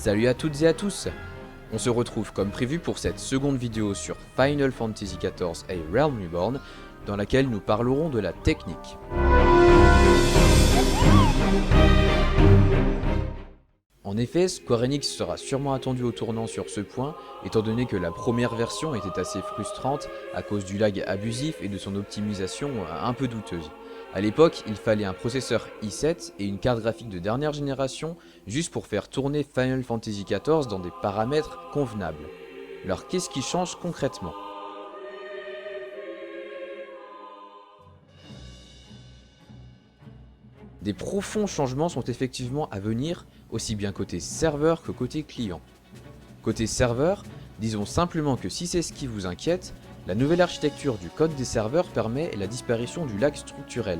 Salut à toutes et à tous. On se retrouve comme prévu pour cette seconde vidéo sur Final Fantasy XIV et Realm Reborn, dans laquelle nous parlerons de la technique. En effet, Square Enix sera sûrement attendu au tournant sur ce point, étant donné que la première version était assez frustrante à cause du lag abusif et de son optimisation un peu douteuse. A l'époque, il fallait un processeur i7 et une carte graphique de dernière génération juste pour faire tourner Final Fantasy XIV dans des paramètres convenables. Alors qu'est-ce qui change concrètement ? Des profonds changements sont effectivement à venir, aussi bien côté serveur que côté client. Côté serveur, disons simplement que si c'est ce qui vous inquiète, la nouvelle architecture du code des serveurs permet la disparition du lag structurel.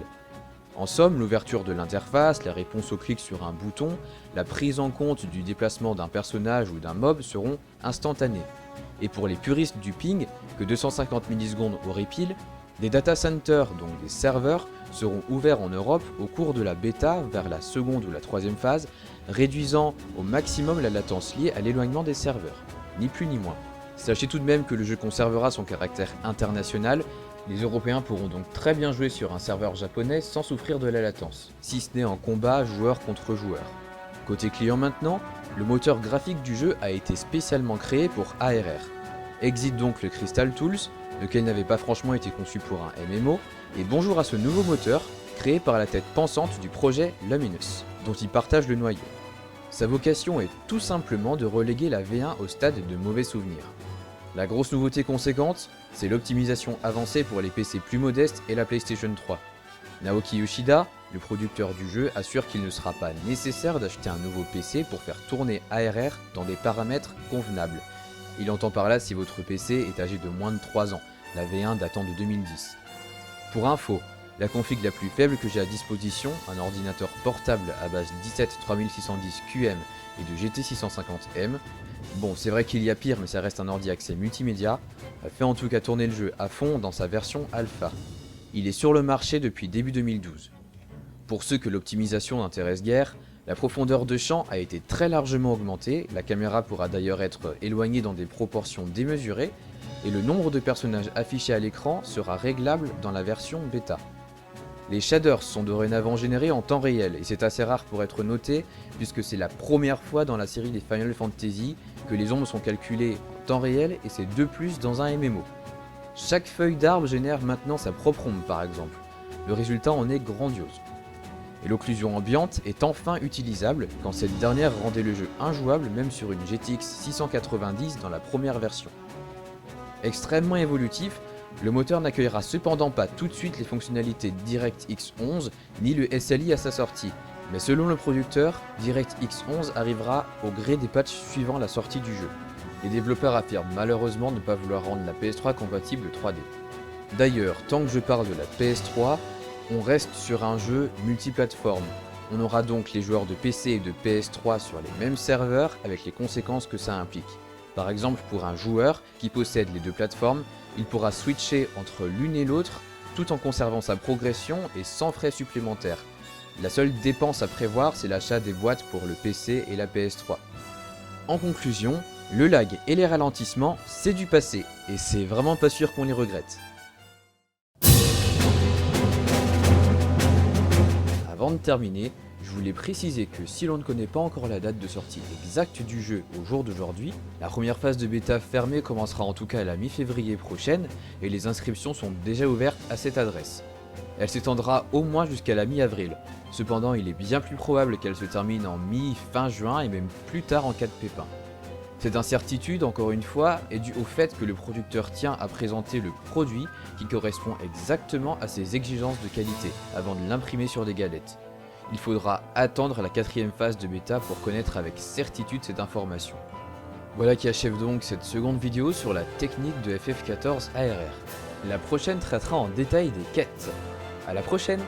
En somme, l'ouverture de l'interface, la réponse au clic sur un bouton, la prise en compte du déplacement d'un personnage ou d'un mob seront instantanées. Et pour les puristes du ping, que 250 millisecondes auraient pile, des data centers, donc des serveurs, seront ouverts en Europe au cours de la bêta vers la seconde ou la troisième phase, réduisant au maximum la latence liée à l'éloignement des serveurs, ni plus ni moins. Sachez tout de même que le jeu conservera son caractère international, les Européens pourront donc très bien jouer sur un serveur japonais sans souffrir de la latence, si ce n'est en combat joueur contre joueur. Côté client maintenant, le moteur graphique du jeu a été spécialement créé pour ARR. Exit donc le Crystal Tools, lequel n'avait pas franchement été conçu pour un MMO, et bonjour à ce nouveau moteur, créé par la tête pensante du projet Luminous, dont il partage le noyau. Sa vocation est tout simplement de reléguer la V1 au stade de mauvais souvenirs. La grosse nouveauté conséquente, c'est l'optimisation avancée pour les PC plus modestes et la PlayStation 3. Naoki Yoshida, le producteur du jeu, assure qu'il ne sera pas nécessaire d'acheter un nouveau PC pour faire tourner ARR dans des paramètres convenables. Il entend par là si votre PC est âgé de moins de 3 ans, la V1 datant de 2010. Pour info, la config la plus faible que j'ai à disposition, un ordinateur portable à base 173610QM et de GT650M, bon c'est vrai qu'il y a pire mais ça reste un ordi accès multimédia, fait en tout cas tourner le jeu à fond dans sa version alpha. Il est sur le marché depuis début 2012. Pour ceux que l'optimisation n'intéresse guère, la profondeur de champ a été très largement augmentée, la caméra pourra d'ailleurs être éloignée dans des proportions démesurées, et le nombre de personnages affichés à l'écran sera réglable dans la version bêta. Les shaders sont dorénavant générés en temps réel, et c'est assez rare pour être noté, puisque c'est la première fois dans la série des Final Fantasy que les ombres sont calculées en temps réel, et c'est de plus dans un MMO. Chaque feuille d'arbre génère maintenant sa propre ombre par exemple. Le résultat en est grandiose. Et l'occlusion ambiante est enfin utilisable, quand cette dernière rendait le jeu injouable même sur une GTX 690 dans la première version. Extrêmement évolutif, le moteur n'accueillera cependant pas tout de suite les fonctionnalités DirectX 11 ni le SLI à sa sortie, mais selon le producteur, DirectX 11 arrivera au gré des patchs suivant la sortie du jeu. Les développeurs affirment malheureusement ne pas vouloir rendre la PS3 compatible 3D. D'ailleurs, tant que je parle de la PS3, on reste sur un jeu multiplateforme. On aura donc les joueurs de PC et de PS3 sur les mêmes serveurs avec les conséquences que ça implique. Par exemple, pour un joueur qui possède les deux plateformes, il pourra switcher entre l'une et l'autre tout en conservant sa progression et sans frais supplémentaires. La seule dépense à prévoir, c'est l'achat des boîtes pour le PC et la PS3. En conclusion, le lag et les ralentissements, c'est du passé, et c'est vraiment pas sûr qu'on les regrette. Avant de terminer, je voulais préciser que si l'on ne connaît pas encore la date de sortie exacte du jeu au jour d'aujourd'hui, la première phase de bêta fermée commencera en tout cas à la mi-février prochaine et les inscriptions sont déjà ouvertes à cette adresse. Elle s'étendra au moins jusqu'à la mi-avril, cependant il est bien plus probable qu'elle se termine en mi-fin juin et même plus tard en cas de pépin. Cette incertitude, encore une fois, est due au fait que le producteur tient à présenter le produit qui correspond exactement à ses exigences de qualité avant de l'imprimer sur des galettes. Il faudra attendre la 4ème phase de bêta pour connaître avec certitude cette information. Voilà qui achève donc cette seconde vidéo sur la technique de FF14 ARR. La prochaine traitera en détail des quêtes. À la prochaine!